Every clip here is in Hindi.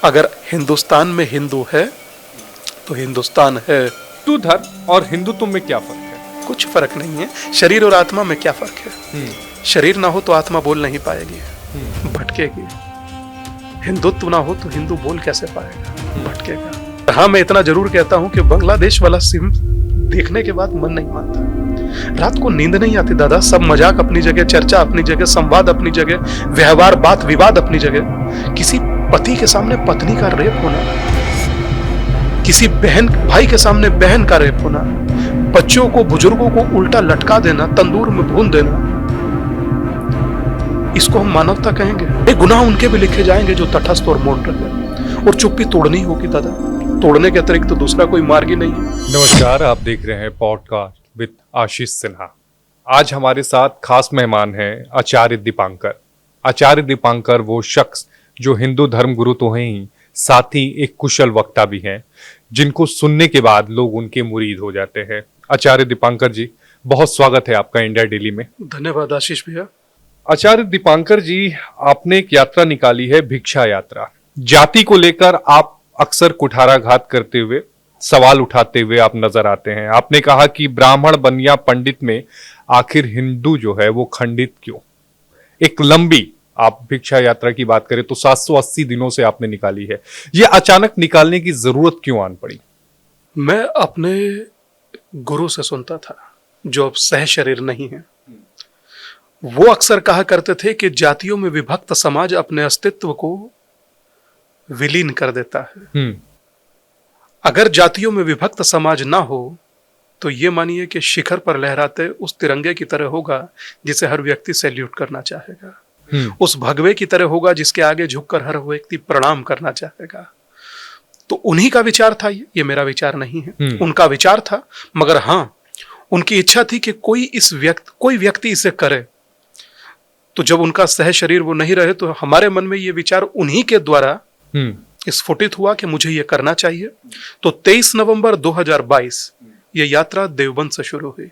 अगर हिंदुस्तान में हिंदू है तो हिंदुस्तान है। हिंदू धर्म और हिंदुत्व में क्या फर्क है? कुछ फर्क नहीं है। शरीर और आत्मा में क्या फर्क है? शरीर ना हो तो आत्मा बोल नहीं पाएगी, भटकेगी। हिंदुत्व ना हो तो हिंदू बोल कैसे पाएगा, भटकेगा। हाँ, मैं इतना जरूर कहता हूं कि बांग्लादेश वाला सिम देखने के बाद मन नहीं मानता। रात को नींद नहीं आती दादा। सब मजाक अपनी जगह, चर्चा अपनी जगह, संवाद अपनी जगह, व्यवहार बात विवाद अपनी जगह। किसी पति के सामने पत्नी का रेप होना, किसी बहन भाई के सामने बहन का रेप होना, बच्चों को बुजुर्गों को उल्टा लटका देना, तंदूर में भून देना, इसको हम मानवता कहेंगे? ये गुनाह उनके भी लिखे जाएंगे जो तटस्थ और मौन रहे। और चुप्पी तोड़नी होगी दादा। तोड़ने के अतिरिक्त तो दूसरा कोई मार्ग ही नहीं है। नमस्कार, आप देख रहे हैं पॉडकास्ट विद आशीष सिन्हा। आज हमारे साथ खास मेहमान हैं आचार्य दीपांकर। आचार्य दीपांकर वो शख्स जो हिंदू धर्म गुरु तो हैं ही, साथ ही एक कुशल वक्ता भी हैं, जिनको सुनने के बाद लोग उनके मुरीद हो जाते हैं। आचार्य दीपांकर जी, बहुत स्वागत है आपका इंडिया डेली में। धन्यवाद आशीष भैया। आचार्य दीपांकर जी, आपने एक यात्रा निकाली है, भिक्षा यात्रा। जाति को लेकर आप अक्सर कुठाराघात करते हुए, सवाल उठाते हुए आप नजर आते हैं। आपने कहा कि ब्राह्मण बनिया पंडित में आखिर हिंदू जो है वो खंडित क्यों? एक लंबी आप भिक्षा यात्रा की बात करें तो 780 दिनों से आपने निकाली है। ये अचानक निकालने की जरूरत क्यों आन पड़ी? मैं अपने गुरु से सुनता था, जो अब सह शरीर नहीं है। वो अक्सर कहा करते थे कि जातियों में विभक्त समाज अपने अस्तित्व को विलीन कर देता है। अगर जातियों में विभक्त समाज ना हो तो ये मानिए कि शिखर पर लहराते उस तिरंगे की तरह होगा जिसे हर व्यक्ति सैल्यूट करना चाहेगा। उस भगवे की तरह होगा जिसके आगे झुककर हर व्यक्ति प्रणाम करना चाहेगा। तो उन्हीं का विचार था ये मेरा विचार नहीं है। उनका विचार था, मगर हाँ, उनकी इच्छा थी कि कोई व्यक्ति इसे करे। तो जब उनका सह शरीर वो नहीं रहे तो हमारे मन में ये विचार उन्हीं के द्वारा स्फुटित हुआ कि मुझे ये करना चाहिए। तो 23 नवंबर 2022 ये यात्रा देवबंद से शुरू हुई।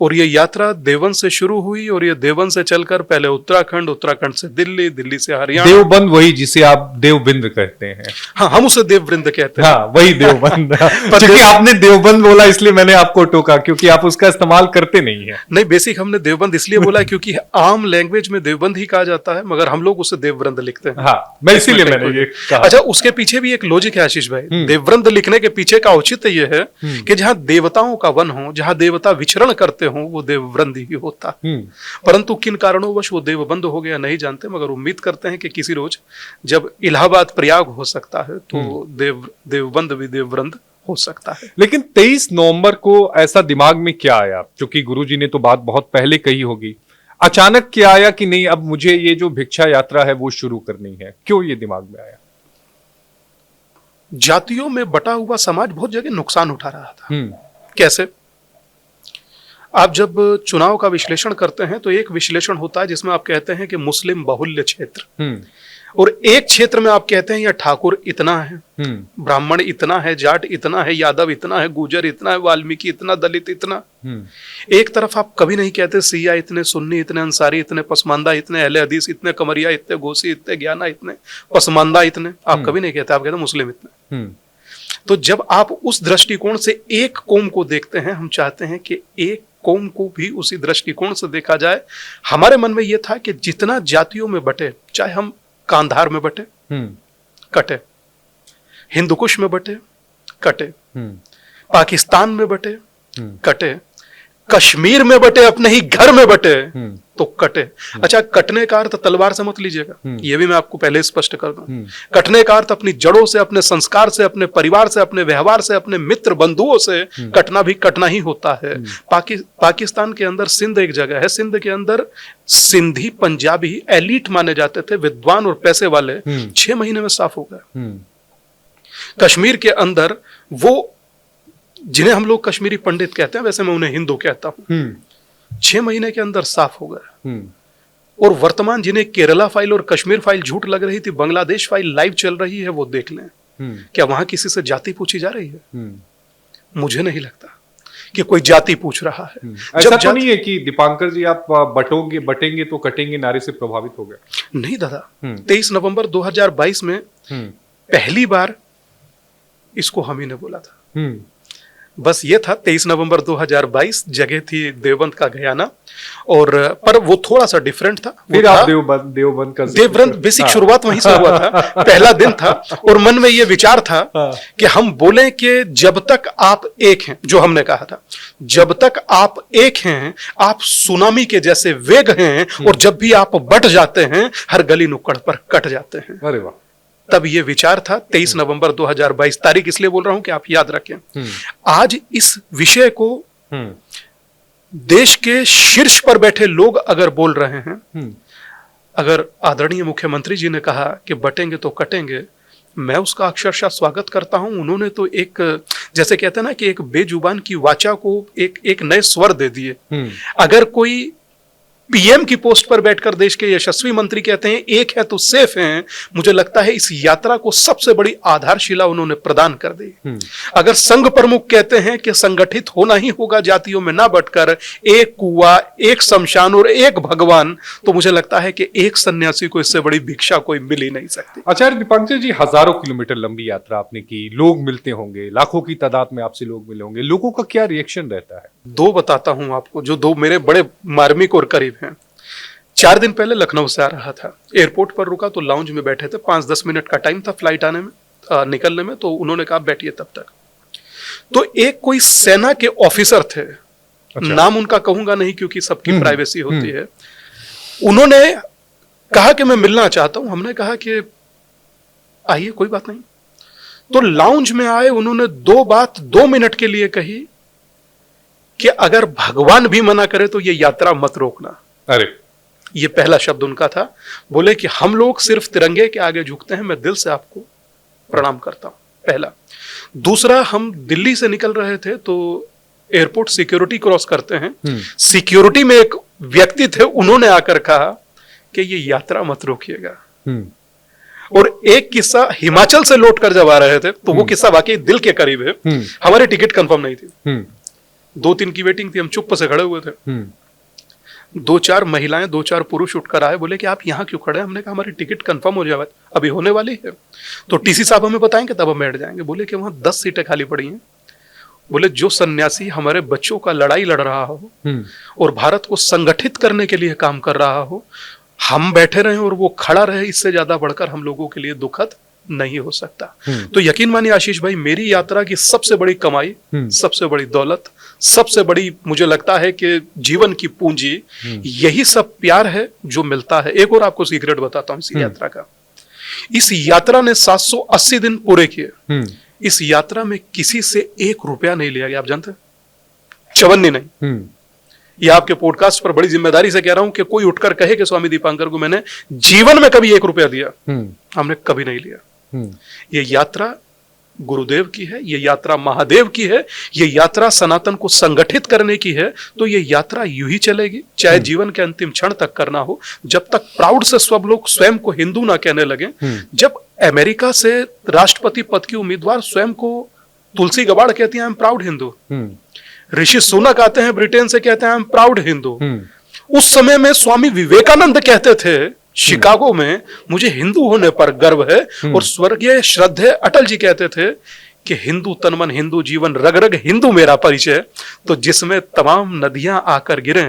और ये यात्रा देवबंद से शुरू हुई और ये देवबंद से चलकर पहले उत्तराखंड, उत्तराखंड से दिल्ली, दिल्ली से हरियाणा। देवबंद वही जिसे आप देवबिंद कहते हैं। हाँ, हम उसे देववृंद कहते हैं। हाँ, वही देवबंद। क्योंकि आपने देवबंद बोला इसलिए मैंने आपको टोका, क्योंकि आप उसका इस्तेमाल करते नहीं है। नहीं, बेसिक हमने देवबंद इसलिए बोला क्योंकि आम लैंग्वेज में देवबंद ही कहा जाता है, मगर हम लोग उसे देववृंद लिखते हैं। हाँ, मैं इसीलिए मैंने ये कहा। अच्छा, उसके पीछे भी एक लॉजिक है आशीष भाई। देववृंद लिखने के पीछे का औचित्य ये है कि जहां देवताओं का वन हो, जहां देवता विचरण करते हो, वो देववृंद ही होता। परंतु किन कारणोंवश वो देवबंद हो गया नहीं जानते, मगर उम्मीद करते हैं कि किसी रोज जब इलाहाबाद प्रयाग हो सकता है तो देवबंद भी देववृंद हो सकता है। लेकिन 23 नवंबर को ऐसा दिमाग में क्या आया? क्योंकि गुरुजी ने तो बात बहुत पहले कही होगी, अचानक क्या आया कि नहीं अब मुझे ये जो भिक्षा यात्रा है वो शुरू करनी है? क्यों ये दिमाग में आया? जातियों में बटा हुआ समाज बहुत जगह नुकसान उठा रहा था। कैसे? आप जब चुनाव का विश्लेषण करते हैं तो एक विश्लेषण होता है जिसमें आप कहते हैं कि मुस्लिम बाहुल्य क्षेत्र, और एक क्षेत्र में आप कहते हैं या ठाकुर इतना है, ब्राह्मण इतना है, जाट इतना है, यादव इतना है, गुजर इतना है, वाल्मीकि इतना, दलित इतना। एक तरफ आप कभी नहीं कहते सिया इतने, सुन्नी इतने, अंसारी इतने, पसमानदा इतने, अहले हदीस इतने, कमरिया इतने, गोसी इतने, ज्ञाना इतने, पसमानदा इतने। आप कभी नहीं कहते, आप कहते मुस्लिम इतने। तो जब आप उस दृष्टिकोण से एक कौम को देखते हैं, हम चाहते हैं कि एक कौम को भी उसी दृष्टिकोण से देखा जाए। हमारे मन में यह था कि जितना जातियों में बटे, चाहे हम कांधार में बटे, कटे, हिंदुकुश में बटे, कटे, पाकिस्तान में बटे, कटे, कश्मीर में बटे, अपने ही घर में बटे, तो कटे। अच्छा, कटने का अर्थ तलवार से मत लीजिएगा, ये भी मैं आपको पहले स्पष्ट कर दूं। कटने का अर्थ अपनी जड़ों से, अपने संस्कार से, अपने परिवार से, अपने व्यवहार से, अपने मित्र बंधुओं से कटना भी कटना ही होता है। पाकिस्तान के अंदर सिंध एक जगह है, सिंध के अंदर सिंधी पंजाबी एलीट माने जाते थे, विद्वान और पैसे वाले, 6 महीने में साफ हो गए। कश्मीर के अंदर वो जिन्हें हम लोग कश्मीरी पंडित कहते हैं, वैसे मैं उन्हें हिंदू कहता हूं, 6 महीने के अंदर साफ हो गया। और वर्तमान जिन्हें केरला फाइल और कश्मीर फाइल झूठ लग रही थी, बांग्लादेश फाइल लाइव चल रही है, वो देख लें। क्या वहां किसी से जाति पूछी जा रही है? मुझे नहीं लगता कि कोई जाति पूछ रहा है। ऐसा तो नहीं है कि दीपांकर जी आप बटेंगे तो कटेंगे नारे से प्रभावित हो गए? नहीं दादा, 23 नवंबर 2022 में पहली बार इसको हम ही ने बोला था। बस ये था 23 नवंबर 2022, जगह थी देवबंद का गयाना, और पर वो थोड़ा सा डिफरेंट था। फिर आप देवबंद का देवबंद बेसिक शुरुआत वहीं से हुआ था। पहला दिन था और मन में ये विचार था कि हम बोलें कि जब तक आप एक हैं, जो हमने कहा था, जब तक आप एक हैं, आप सुनामी के जैसे वेग हैं, और जब भी आप बट जाते हैं, हर गली नुक्कड़ पर कट जाते हैं। अरे वाह। तब ये विचार था 23 नवंबर 2022, तारीख इसलिए बोल रहा हूं कि आप याद रखें। आज इस विषय को देश के शीर्ष पर बैठे लोग अगर बोल रहे हैं, अगर आदरणीय मुख्यमंत्री जी ने कहा कि बटेंगे तो कटेंगे, मैं उसका अक्षरशः स्वागत करता हूं। उन्होंने तो एक, जैसे कहते हैं ना कि एक बेजुबान की वाचा को एक नए स्वर दे दिए। अगर कोई पीएम की पोस्ट पर बैठकर देश के यशस्वी मंत्री कहते हैं एक है तो सेफ हैं, मुझे लगता है इस यात्रा को सबसे बड़ी आधारशिला उन्होंने प्रदान कर दी। अगर संघ प्रमुख कहते हैं कि संगठित होना ही होगा जातियों में ना बटकर, एक कुआं, एक शमशान और एक भगवान, तो मुझे लगता है कि एक सन्यासी को इससे बड़ी भिक्षा कोई मिल ही नहीं सकती। आचार्य दीपांकर जी, हजारों किलोमीटर लंबी यात्रा आपने की, लोग मिलते होंगे, लाखों की तादाद में आपसे लोग मिले होंगे, लोगों का क्या रिएक्शन रहता है? दो बताता हूं आपको, जो दो मेरे बड़े मार्मिक और करीब हैं। 4 दिन पहले लखनऊ से आ रहा था, एयरपोर्ट पर रुका तो लाउंज में बैठे थे, 5-10 मिनट का टाइम था फ्लाइट आने में, निकलने में, तो उन्होंने कहा बैठिए तब तक। तो एक कोई सेना के ऑफिसर थे, अच्छा। नाम उनका कहूंगा नहीं क्योंकि सबकी प्राइवेसी होती है। उन्होंने कहा कि मैं मिलना चाहता हूं। हमने कहा कि आइए, कोई बात नहीं। तो लाउंज में आए, उन्होंने 2 बात 2 मिनट के लिए कही कि अगर भगवान भी मना करे तो ये यात्रा मत रोकना। अरे, ये पहला शब्द उनका था। बोले कि हम लोग सिर्फ तिरंगे के आगे झुकते हैं, मैं दिल से आपको प्रणाम करता हूं, पहला। दूसरा, हम दिल्ली से निकल रहे थे तो एयरपोर्ट सिक्योरिटी क्रॉस करते हैं, सिक्योरिटी में एक व्यक्ति थे, उन्होंने आकर कहा कि ये यात्रा मत रोकिएगा। और एक किस्सा, हिमाचल से लौट कर जब आ रहे थे तो वो किस्सा वाकई दिल के करीब है। हमारी टिकट कंफर्म नहीं थी, 2-3 की वेटिंग थी, हम चुप से खड़े हुए थे। 2-4 महिलाएं, 2-4 पुरुष उठकर आए, बोले कि आप यहाँ क्यों खड़े हैं? हमने कहा हमारी टिकट कंफर्म हो जाए, अभी होने वाली है, तो टीसी साहब हमें बताएंगे तब हम बैठ जाएंगे। बोले कि वहां 10 सीटें खाली पड़ी हैं। बोले जो सन्यासी हमारे बच्चों का लड़ाई लड़ रहा हो और भारत को संगठित करने के लिए काम कर रहा हो, हम बैठे रहे और वो खड़ा रहे, इससे ज्यादा बढ़कर हम लोगों के लिए दुखद नहीं हो सकता। तो यकीन मानिए आशीष भाई, मेरी यात्रा की सबसे बड़ी कमाई, सबसे बड़ी दौलत, सबसे बड़ी मुझे लगता है कि जीवन की पूंजी, यही सब प्यार है जो मिलता है। एक और आपको सीक्रेट बताता हूं इस यात्रा का। इस यात्रा ने 780 दिन पूरे किए। इस यात्रा में किसी से 1 रुपया नहीं लिया गया, आप जानते हैं? चवन्नी नहीं। ये आपके पॉडकास्ट पर बड़ी जिम्मेदारी से कह रहा हूं कि कोई उठकर कहे कि स्वामी दीपांकर को मैंने जीवन में कभी 1 रुपया दिया, हमने कभी नहीं लिया। ये यात्रा गुरुदेव की है, ये यात्रा महादेव की है, ये यात्रा सनातन को संगठित करने की है। तो ये यात्रा यूं ही चलेगी, चाहे जीवन के अंतिम क्षण तक करना हो, जब तक प्राउड से सब लोग स्वयं को हिंदू ना कहने लगे। जब अमेरिका से राष्ट्रपति पद की उम्मीदवार स्वयं को तुलसी गबाड़ कहती है I am proud Hindu, Rishi Sunak आते हैं ब्रिटेन से, कहते हैं आई एम प्राउड हिंदू। उस समय में स्वामी विवेकानंद कहते थे शिकागो में, मुझे हिंदू होने पर गर्व है। और स्वर्गीय श्रद्धेय अटल जी कहते थे कि हिंदू तन मन, हिंदू जीवन, रग रग हिंदू मेरा परिचय। तो जिसमें तमाम नदियां आकर गिरे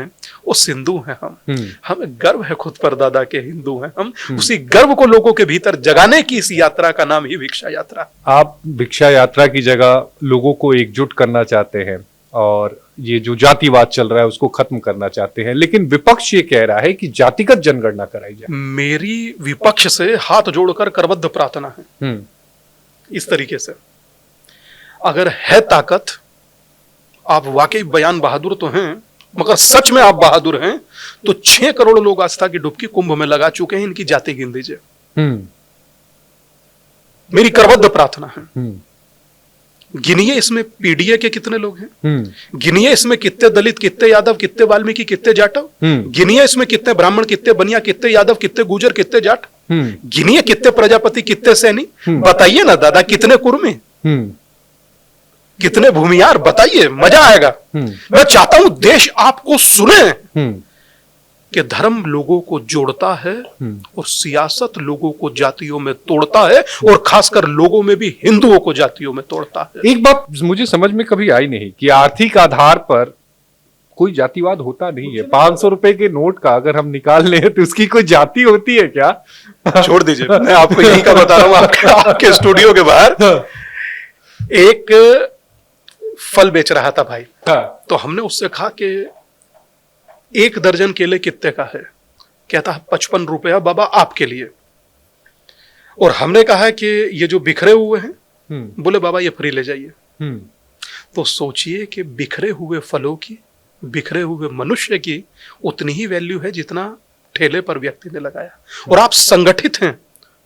वो सिंधु हैं हम। हमें गर्व है खुद पर दादा के हिंदू हैं हम। उसी गर्व को लोगों के भीतर जगाने की इस यात्रा का नाम ही भिक्षा यात्रा। आप भिक्षा यात्रा की जगह लोगों को एकजुट करना चाहते हैं और ये जो जातिवाद चल रहा है उसको खत्म करना चाहते हैं, लेकिन विपक्ष ये कह रहा है कि जातिगत जनगणना कराई जाए। मेरी विपक्ष से हाथ जोड़कर करबद्ध प्रार्थना है इस तरीके से, अगर है ताकत, आप वाकई बयान बहादुर तो हैं, मगर सच में आप बहादुर हैं, तो 6 करोड़ लोग आस्था की डुबकी कुंभ में लगा चुके हैं, इनकी जाति गिन दीजिए। मेरी करबद्ध प्रार्थना है। गिनिए इसमें पीडीए के कितने लोग हैं, गिनिए इसमें कितने दलित, कितने यादव, कितने वाल्मीकि, कितने जाटव, गिनिए इसमें कितने ब्राह्मण, कितने बनिया, कितने यादव, कितने गुजर, कितने जाट, गिनिए कितने प्रजापति, कितने सैनी, बताइए ना दादा कितने कुर्मी, कितने भूमियार, बताइए, मजा आएगा। मैं चाहता हूं देश आपको सुने। कि धर्म लोगों को जोड़ता है और सियासत लोगों को जातियों में तोड़ता है, और खासकर लोगों में भी हिंदुओं को जातियों में तोड़ता है। एक बात मुझे समझ में कभी आई नहीं कि आर्थिक आधार पर कोई जातिवाद होता नहीं है। 500 रुपए के नोट का अगर हम निकाल लें तो उसकी कोई जाति होती है क्या? छोड़ दीजिए, मैं आपको यही का बता रहा हूं। आपके स्टूडियो के बाहर एक फल बेच रहा था भाई। तो हमने उससे कहा कि 1 दर्जन केले कितने का है? कहता है 55 रुपया बाबा आपके लिए। और हमने कहा कि ये जो बिखरे हुए हैं, बोले बाबा ये फ्री ले जाइए। तो सोचिए कि बिखरे हुए फलों की, बिखरे हुए मनुष्य की उतनी ही वैल्यू है जितना ठेले पर व्यक्ति ने लगाया। और आप संगठित हैं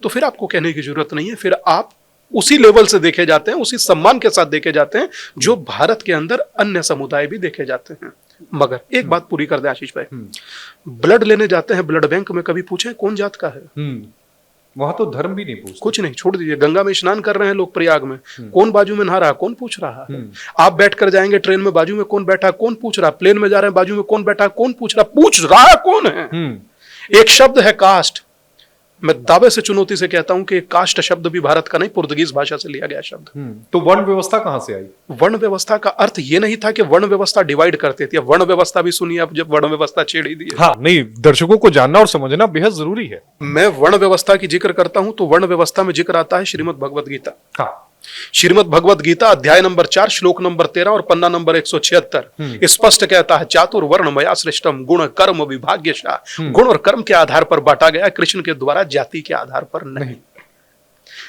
तो फिर आपको कहने की जरूरत नहीं है, फिर आप उसी लेवल से देखे जाते हैं, उसी सम्मान के साथ देखे जाते हैं जो भारत के अंदर अन्य समुदाय भी देखे जाते हैं। मगर एक बात पूरी कर दे आशीष भाई, ब्लड लेने जाते हैं ब्लड बैंक में, कभी पूछे कौन जात का है? वहां तो धर्म भी नहीं पूछते। कुछ नहीं, छोड़ दीजिए। गंगा में स्नान कर रहे हैं लोग प्रयाग में, कौन बाजू में नहा रहा, कौन पूछ रहा है? आप बैठ कर जाएंगे ट्रेन में, बाजू में कौन बैठा, कौन पूछ रहा? प्लेन में जा रहे हैं, बाजू में कौन बैठा, कौन पूछ रहा? पूछ रहा कौन है? एक शब्द है कास्ट। मैं दावे से चुनौती से कहता हूं कि कास्ट शब्द भी भारत का नहीं, पुर्तगीज भाषा से लिया गया शब्द। तो वर्ण व्यवस्था कहां से आई? वर्ण व्यवस्था का अर्थ ये नहीं था कि वर्ण व्यवस्था डिवाइड करते थे। वर्ण व्यवस्था भी सुनिए आप, जब वर्ण व्यवस्था छेड़ ही दी है। हाँ, नहीं, दर्शकों को जानना और समझना बेहद जरूरी है। मैं वर्ण व्यवस्था की जिक्र करता हूं तो वर्ण व्यवस्था में जिक्र आता है श्रीमद् भगवद गीता। हाँ, श्रीमद् भगवद गीता अध्याय नंबर 4 श्लोक नंबर 13 और पन्ना नंबर 176 स्पष्ट कहता है, चातुर्वर्ण मया सृष्टम गुण कर्म विभाग्यशः। गुण और कर्म के आधार पर बांटा गया, कृष्ण के द्वारा जाति के आधार पर नहीं।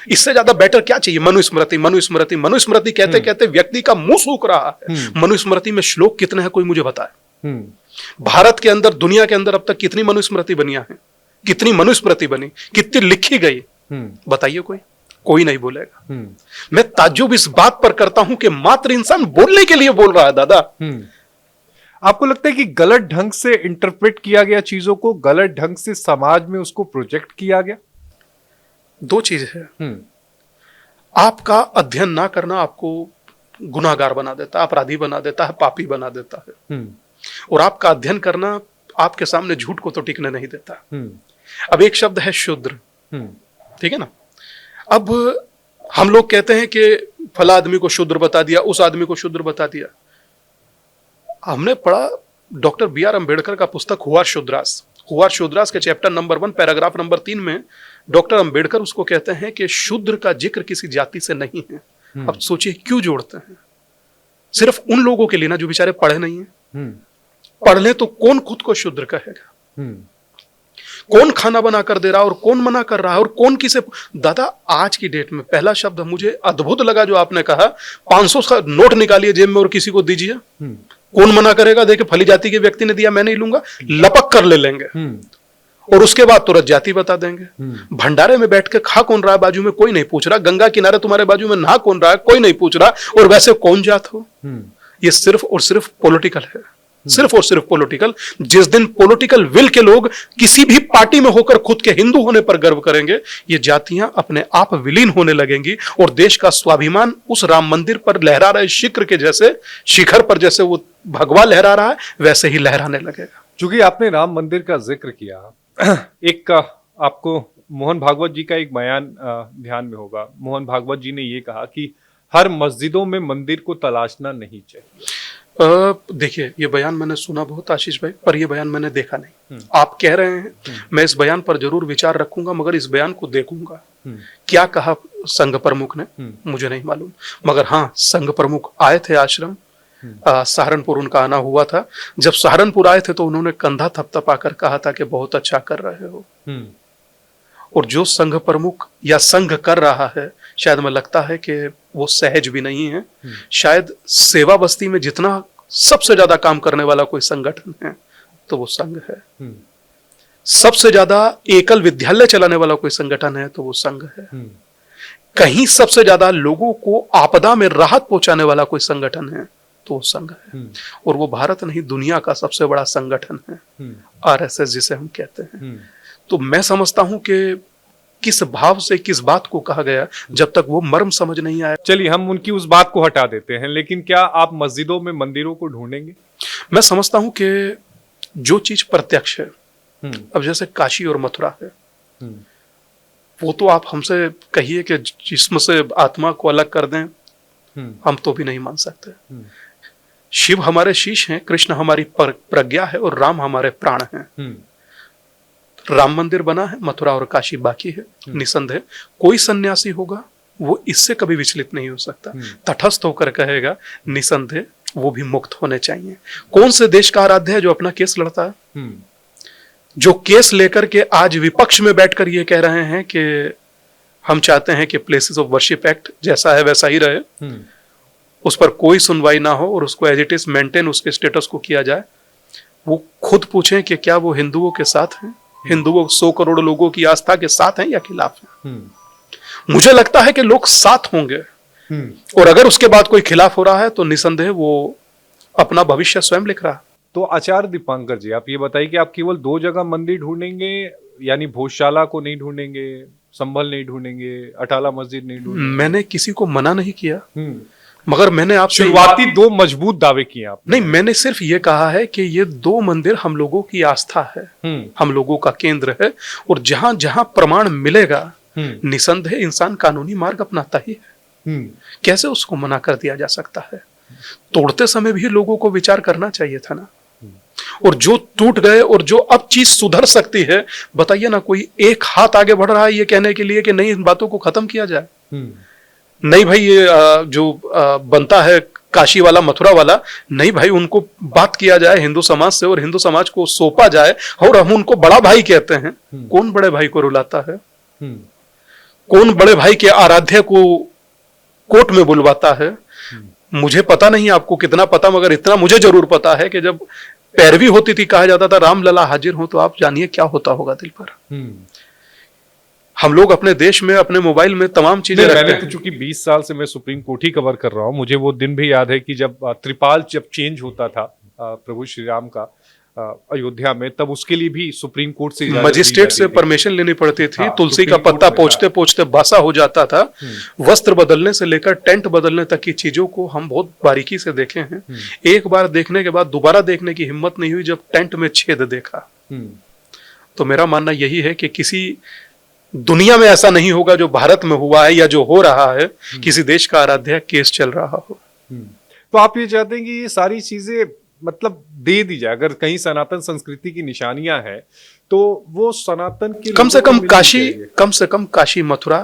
इससे ज्यादा बेटर क्या चाहिए? मनुस्मृति, मनुस्मृति, मनुस्मृति कहते कहते व्यक्ति का मुंह सूख रहा है। मनुस्मृति में श्लोक कितने हैं कोई मुझे बताए? भारत के अंदर, दुनिया के अंदर अब तक कितनी मनुस्मृति बनिया है? कितनी मनुस्मृति बनी, कितनी लिखी गई? बताइए कोई नहीं बोलेगा। मैं ताज्जुब इस बात पर करता हूं कि मात्र इंसान बोलने के लिए बोल रहा है दादा। आपको लगता है कि गलत ढंग से इंटरप्रेट किया गया चीजों को, गलत ढंग से समाज में उसको प्रोजेक्ट किया गया? 2 चीज है। आपका अध्ययन ना करना आपको गुनाहगार बना देता है, अपराधी बना देता है, पापी बना देता है। और आपका अध्ययन करना आपके सामने झूठ को तो टिकने नहीं देता। अब एक शब्द है शूद्र, ठीक है ना? अब हम लोग कहते हैं कि फला आदमी को शूद्र बता दिया, उस आदमी को शूद्र बता दिया। हमने पढ़ा डॉक्टर B.R. अम्बेडकर का पुस्तक हुआर शूद्रास। हुआर शूद्रास के चैप्टर नंबर 1 पैराग्राफ नंबर 3 में डॉक्टर अम्बेडकर उसको कहते हैं कि शूद्र का जिक्र किसी जाति से नहीं है। अब सोचिए क्यों जोड़ते हैं? सिर्फ उन लोगों के लिए ना जो बेचारे पढ़े नहीं है। पढ़ ले तो कौन खुद को शूद्र कहेगा? कौन खाना बना कर दे रहा है और कौन मना कर रहा है और कौन किसे? दादा आज की डेट में पहला शब्द मुझे अद्भुत लगा जो आपने कहा, 500 का नोट निकालिए जेब में और किसी को दीजिए, कौन मना करेगा? देखिए फली जाति के व्यक्ति ने दिया, मैं नहीं लूंगा, लपक कर ले लेंगे और उसके बाद तुरंत जाति बता देंगे। भंडारे में बैठ के खा कौन रहा है बाजू में, कोई नहीं पूछ रहा। गंगा किनारे तुम्हारे बाजू में नहा कौन रहा है, कोई नहीं पूछ रहा। और वैसे कौन जात हो? ये सिर्फ और सिर्फ पॉलिटिकल है, सिर्फ और सिर्फ पॉलिटिकल। जिस दिन पॉलिटिकल विल के लोग किसी भी पार्टी में होकर खुद के हिंदू होने पर गर्व करेंगे, ये जातियां अपने आप विलीन होने लगेंगी और देश का स्वाभिमान उस राम मंदिर पर लहरा रहे शिखर के जैसे, शिखर पर जैसे वो भगवा लहरा रहा है वैसे ही लहराने लगेगा। चूंकि आपने राम मंदिर का जिक्र किया, एक आपको मोहन भागवत जी का एक बयान ध्यान में होगा। मोहन भागवत जी ने ये कहा कि हर मस्जिदों में मंदिर को तलाशना नहीं चाहिए। देखिए ये बयान मैंने सुना बहुत आशीष भाई, पर ये बयान मैंने देखा नहीं। आप कह रहे हैं, मैं इस बयान पर जरूर विचार रखूंगा, मगर इस बयान को देखूंगा। क्या कहा संघ प्रमुख ने मुझे नहीं मालूम, मगर हाँ संघ प्रमुख आए थे आश्रम, सहारनपुर उनका आना हुआ था। जब सहारनपुर आए थे तो उन्होंने कंधा थपथपा कर कहा था कि बहुत अच्छा कर रहे हो। और जो संघ प्रमुख या संघ कर रहा है, शायद मैं लगता है कि वो सहज भी नहीं है। शायद सेवा बस्ती में जितना सबसे ज्यादा काम करने वाला कोई संगठन है तो वो संघ है। सबसे ज्यादा एकल विद्यालय चलाने वाला कोई संगठन है तो वो संघ है। कहीं सबसे ज्यादा लोगों को आपदा में राहत पहुंचाने वाला कोई संगठन है तो वो संघ है। और वो भारत नहीं दुनिया का सबसे बड़ा संगठन है, RSS जिसे हम कहते हैं। तो मैं समझता हूं कि किस भाव से किस बात को कहा गया, जब तक वो मर्म समझ नहीं आया। चलिए हम उनकी उस बात को हटा देते हैं, लेकिन क्या आप मस्जिदों में मंदिरों को ढूंढेंगे? मैं समझता हूं कि जो चीज प्रत्यक्ष है अब जैसे काशी और मथुरा है, वो तो आप हमसे कहिए कि जिस्म से आत्मा को अलग कर दें, हम तो भी नहीं मान सकते। शिव हमारे शीश हैं, कृष्ण हमारी प्रज्ञा है और राम हमारे प्राण हैं। राम मंदिर बना है, मथुरा और काशी बाकी है। निसंदेह कोई सन्यासी होगा वो इससे कभी विचलित नहीं हो सकता, तटस्थ होकर कहेगा निसंदेह वो भी मुक्त होने चाहिए। कौन से देश का आराध्य है जो अपना केस लड़ता है, जो केस लेकर के आज विपक्ष में बैठकर ये कह रहे हैं कि हम चाहते हैं कि प्लेसेस ऑफ वर्शिप एक्ट जैसा है वैसा ही रहे, उस पर कोई सुनवाई ना हो और उसको एज इट इज मेंटेन उसके स्टेटस को किया जाए। वो खुद पूछें कि क्या वो हिंदुओं के साथ हैं, हिंदुओं 100 करोड़ लोगों की आस्था के साथ हैं या खिलाफ हैं। मुझे लगता है कि लोग साथ होंगे, और अगर उसके बाद कोई खिलाफ हो रहा है तो निसंदेह वो अपना भविष्य स्वयं लिख रहा है। तो आचार्य दीपांकर जी, आप ये बताइए कि आप केवल 2 जगह मंदिर ढूंढेंगे, यानी भोजशाला को नहीं ढूंढेंगे, संभल नहीं ढूंढेंगे, अटाला मस्जिद नहीं ढूंढेंगे? मैंने किसी को मना नहीं किया, मगर मैंने आपसे शुरुआती 2 मजबूत दावे किए आप। नहीं, मैंने सिर्फ ये कहा है कि ये 2 मंदिर हम लोगों की आस्था है, हम लोगों का केंद्र है, और जहां जहां प्रमाण मिलेगा निसंदेह इंसान कानूनी मार्ग अपनाता ही है। कैसे उसको मना कर दिया जा सकता है? तोड़ते समय भी लोगों को विचार करना चाहिए था ना। और जो टूट गए और जो अब चीज सुधर सकती है, बताइए ना, कोई एक हाथ आगे बढ़ रहा है ये कहने के लिए कि नहीं इन बातों को खत्म किया जाए। नहीं भाई, ये जो बनता है काशी वाला मथुरा वाला, नहीं भाई, उनको बात किया जाए हिंदू समाज से और हिंदू समाज को सौंपा जाए, और हम उनको बड़ा भाई कहते हैं। कौन बड़े भाई को रुलाता है? कौन बड़े भाई के आराध्य को कोर्ट में बुलवाता है? मुझे पता नहीं आपको कितना पता, मगर इतना मुझे जरूर पता है कि जब पैरवी होती थी, कहा जाता था राम लला हाजिर हो, तो आप जानिए क्या होता होगा दिल पर। हम लोग अपने देश में अपने मोबाइल में तमाम चीजें रखते हैं। मैंने तो चूंकि 20 साल से मैं सुप्रीम कोर्ट ही कवर कर रहा हूं, मुझे वो दिन भी याद है कि जब त्रिपाल जब चेंज होता था प्रभु श्री राम का अयोध्या में, तब उसके लिए भी सुप्रीम कोर्ट से मजिस्ट्रेट से परमिशन लेनी पड़ती थी। तुलसी का पत्ता पोंछते पोंछते बासा हो जाता था। वस्त्र बदलने से लेकर टेंट बदलने तक की चीजों को हम बहुत बारीकी से देखे हैं। एक बार देखने के बाद दोबारा देखने की हिम्मत नहीं हुई जब टेंट में छेद देखा। तो मेरा मानना यही है कि किसी दुनिया में ऐसा नहीं होगा जो भारत में हुआ है या जो हो रहा है, किसी देश का आराध्य केस चल रहा हो। तो आप ये चाहते हैं कि ये सारी चीजें मतलब दे दी जाए, अगर कहीं सनातन संस्कृति की निशानियां हैं तो वो सनातन के कम से कम काशी मथुरा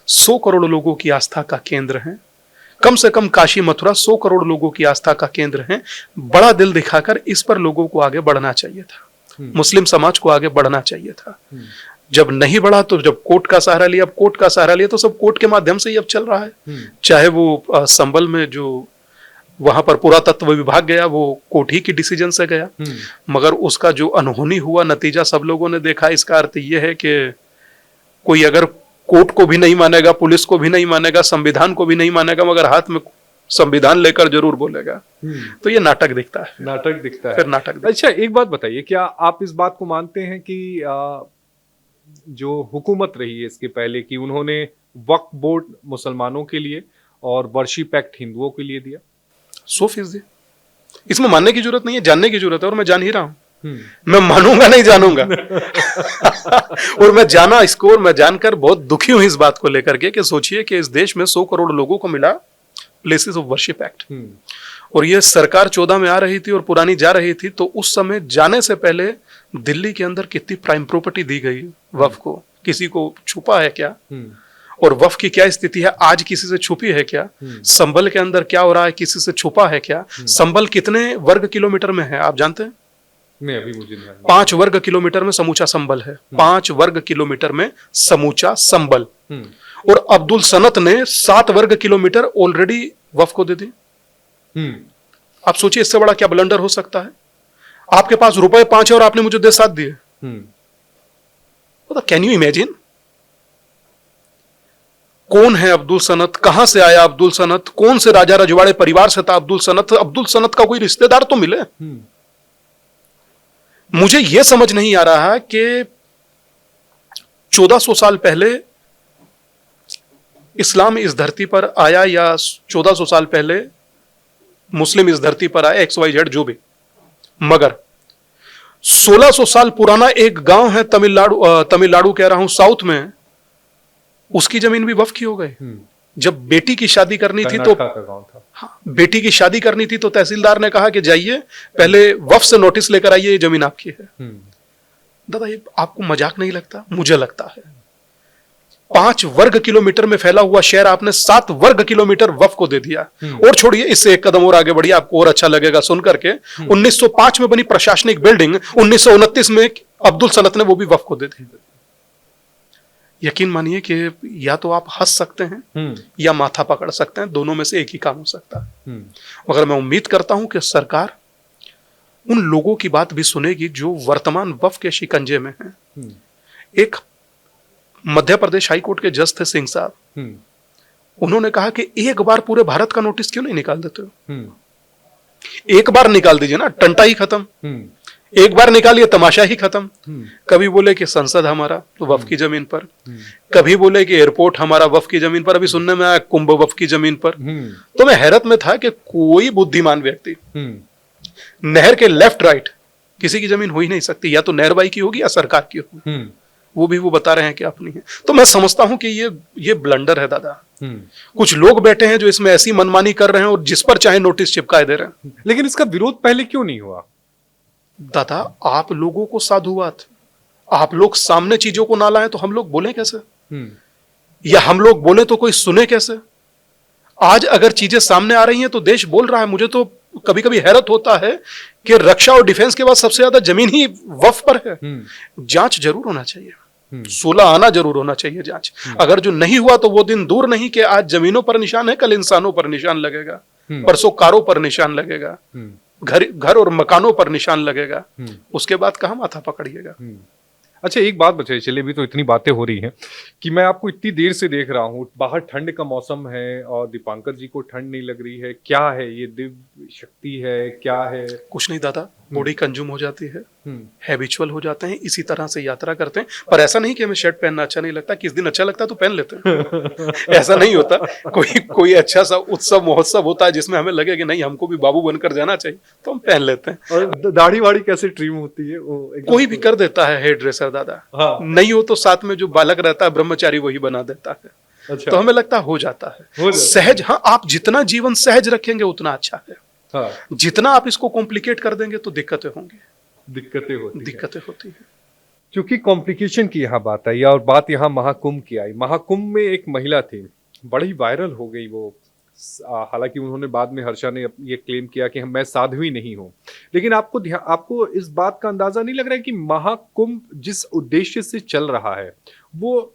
100 करोड़ लोगों की आस्था का केंद्र है। कम से कम काशी मथुरा 100 करोड़ लोगों की आस्था का केंद्र है। बड़ा दिल दिखाकर इस पर लोगों को आगे बढ़ना चाहिए था, मुस्लिम समाज को आगे बढ़ना चाहिए था। जब नहीं बढ़ा तो जब कोर्ट का सहारा लिया, अब कोर्ट का सहारा लिया तो सब कोर्ट के माध्यम से ही अब चल रहा है। चाहे वो संभल में जो वहां पर पुरातत्व विभाग गया, वो कोर्ट ही की डिसीजन से गया, मगर उसका जो अनहोनी हुआ नतीजा सब लोगों ने देखा। इसका अर्थ यह है कि कोई अगर कोर्ट को भी नहीं मानेगा, पुलिस को भी नहीं मानेगा, संविधान को भी नहीं मानेगा, मगर हाथ में संविधान लेकर जरूर बोलेगा, तो ये नाटक दिखता है। नाटक दिखता है, फिर नाटक दिखता है। अच्छा, एक बात बताइए, क्या आप इस बात को मानते हैं कि जो हुकूमत रही है इसके पहले की, उन्होंने वक्फ बोर्ड मुसलमानों के लिए और वर्शिप एक्ट हिंदुओं के लिए दिया? 100%। इसमें मानने की जरूरत नहीं है, जानने की जरूरत है, और मैं जान ही रहा हूं। मैं मानूंगा नहीं, जानूंगा। और मैं जाना इसको, और मैं जानकर बहुत दुखी हूं इस बात को लेकर के कि सोचिए कि इस देश में 100 करोड़ लोगों को मिला प्लेसेस ऑफ वर्शिप एक्ट, और ये सरकार 14 में आ रही थी और पुरानी जा रही थी, तो उस समय जाने से पहले दिल्ली के अंदर कितनी प्राइम प्रॉपर्टी दी गई वक्फ को। किसी को छुपा है क्या? और वक्फ की क्या स्थिति है आज, किसी से छुपी है क्या? संभल के अंदर क्या हो रहा है, किसी से छुपा है क्या? संभल कितने वर्ग किलोमीटर में है आप जानते हैं? नहीं, अभी मुझे नहीं। 5 वर्ग किलोमीटर में समूचा संभल है। 5 वर्ग किलोमीटर में समूचा संभल। और अब्दुल सनत ने 7 वर्ग किलोमीटर ऑलरेडी वक्फ को दे दी। आप सोचिए इससे बड़ा क्या ब्लंडर हो सकता है? आपके पास रुपए 5 है और आपने मुझे 7 दिए। Can you imagine? कौन है अब्दुल सनत? कहां से आया अब्दुल सनत? कौन से राजा रजवाड़े परिवार से था अब्दुल सनत? अब्दुल सनत का कोई रिश्तेदार तो मिले। मुझे यह समझ नहीं आ रहा कि 1400 साल पहले इस्लाम इस धरती पर आया या 1400 साल पहले मुस्लिम इस धरती पर आया, XYZ जो भी, मगर 1600 साल पुराना एक गांव है तमिलनाडु कह रहा हूं, साउथ में, उसकी जमीन भी वक्फ की हो गई। जब बेटी की शादी करनी थी तो हाँ, बेटी की शादी करनी थी तो तहसीलदार ने कहा कि जाइए पहले वक्फ से नोटिस लेकर आइए, ये जमीन आपकी है। दादा ये आपको मजाक नहीं लगता? मुझे लगता है। 5 वर्ग किलोमीटर में फैला हुआ शहर आपने 7 वर्ग किलोमीटर वक्फ को दे दिया। और छोड़िए, इससे एक कदम और आगे बढ़िए, आपको और अच्छा लगेगा सुनकर के। 1905 में बनी प्रशासनिक बिल्डिंग 1929 में अब्दुल सनत ने वो भी वक्फ को दे दी। यकीन मानिए कि या तो आप हंस सकते हैं या माथा पकड़ सकते हैं, दोनों में से एक ही काम हो सकता है। मगर मैं उम्मीद करता हूं कि सरकार उन लोगों की बात भी सुनेगी जो वर्तमान वक्फ के शिकंजे में हैं। एक मध्य प्रदेश हाईकोर्ट के जज थे सिंह साहब, उन्होंने कहा कि एक बार पूरे भारत का नोटिस क्यों नहीं निकाल देते हो? एक बार निकाल दीजिए ना, टंटा ही खत्म। एक बार निकालिए, तमाशा ही खत्म। कभी बोले कि संसद हमारा वक्फ की जमीन पर, कभी बोले कि एयरपोर्ट हमारा वक्फ की जमीन पर, अभी सुनने में आया कुंभ वक्फ की जमीन पर। तो मैं हैरत में था कि कोई बुद्धिमान व्यक्ति नहर के लेफ्ट राइट किसी की जमीन हो ही नहीं सकती, या तो नहरबाई की होगी या सरकार की होगी। वो भी वो बता रहे हैं कि अपनी है। तो मैं समझता हूं कि ये ब्लंडर है दादा। कुछ लोग बैठे हैं जो इसमें ऐसी मनमानी कर रहे हैं और जिस पर चाहे नोटिस चिपकाए दे रहे हैं। लेकिन इसका विरोध पहले क्यों नहीं हुआ? दादा आप लोगों को साधुवाद, आप लोग सामने चीजों को ना लाएं तो हम लोग बोले कैसे? या हम लोग बोले तो कोई सुने कैसे? आज अगर चीजें सामने आ रही हैं तो देश बोल रहा है। मुझे तो कभी कभी हैरत होता है कि रक्षा और डिफेंस के बाद सबसे ज्यादा जमीन ही वक्फ पर है। जांच जरूर होना चाहिए, 16 आना जरूर होना चाहिए जांच। अगर जो नहीं हुआ तो वो दिन दूर नहीं कि आज जमीनों पर निशान है, कल इंसानों पर निशान लगेगा, परसों कारों पर निशान लगेगा, घर और मकानों पर निशान लगेगा। उसके बाद कहां माथा पकड़िएगा? अच्छा एक बात बताइए, चलिए अभी तो इतनी बातें हो रही हैं कि मैं आपको इतनी देर से देख रहा हूँ, बाहर ठंड का मौसम है और दीपांकर जी को ठंड नहीं लग रही है। क्या है ये? दिव्य शक्ति है? क्या है? कुछ नहीं दादा, बॉडी कंज्यूम हो जाती है, हैबिचुअल हो जाते हैं, इसी तरह से यात्रा करते हैं। पर ऐसा नहीं कि हमें शर्ट पहनना अच्छा नहीं लगता, किस दिन अच्छा लगता है तो पहन लेते हैं। ऐसा नहीं होता। कोई अच्छा सा उत्सव महोत्सव होता है जिसमें हमें लगे कि नहीं हमको भी बाबू बनकर जाना चाहिए, तो हम पहन लेते हैं। और दाढ़ी वाड़ी कैसे ट्रिम होती है? कोई भी कर देता है हेयर ड्रेसर दादा। हाँ। नहीं हो तो साथ में जो बालक रहता है ब्रह्मचारी वही बना देता है। अच्छा। तो हमें लगता है हो जाता है सहज। हाँ, आप जितना जीवन सहज रखेंगे उतना अच्छा है। हाँ। जितना आप इसको कॉम्प्लिकेट कर देंगे तो दिक्कतें होंगी। दिक्कतें होती है। क्योंकि कॉम्प्लिकेशन की यहाँ बात आई और बात यहाँ महाकुंभ की आई। महाकुंभ में एक महिला थी, बड़ी वायरल हो गई वो। हालांकि उन्होंने बाद में, हर्षा ने ये क्लेम किया कि मैं साध्वी नहीं हूं, लेकिन आपको इस बात का अंदाजा नहीं लग रहा है कि महाकुंभ जिस उद्देश्य से चल रहा है, वो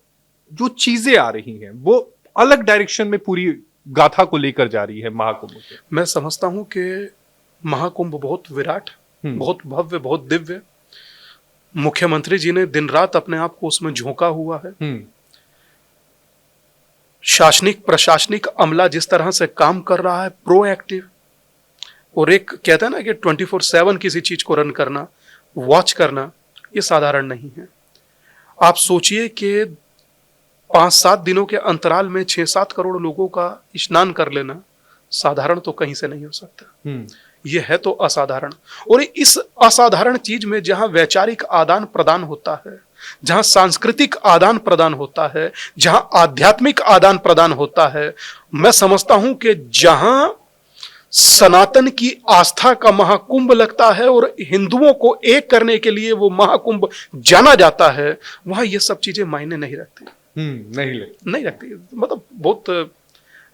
जो चीजें आ रही हैं वो अलग डायरेक्शन में पूरी गाथा को लेकर जा रही है महाकुंभ के। मैं समझता हूं कि महाकुंभ बहुत विराट, बहुत भव्य, बहुत दिव्य। मुख्यमंत्री जी ने दिन रात अपने आप को उसमें झोंका हुआ है। शासनिक प्रशासनिक अमला जिस तरह से काम कर रहा है, प्रोएक्टिव, और एक कहता है ना कि 24/7 किसी चीज को रन करना, वॉच करना, ये साधारण नहीं है। आप सोचिए कि 5-7 दिनों के अंतराल में 6-7 करोड़ लोगों का स्नान कर लेना साधारण तो कहीं से नहीं हो सकता। यह है तो असाधारण। और इस असाधारण चीज में जहां वैचारिक आदान प्रदान होता है, जहां सांस्कृतिक आदान प्रदान होता है, जहां आध्यात्मिक आदान प्रदान होता है, मैं समझता हूं कि जहां सनातन की आस्था का महाकुंभ लगता है और हिंदुओं को एक करने के लिए वो महाकुंभ जाना जाता है, वहां ये सब चीजें मायने नहीं रखती। नहीं रखती। मतलब बहुत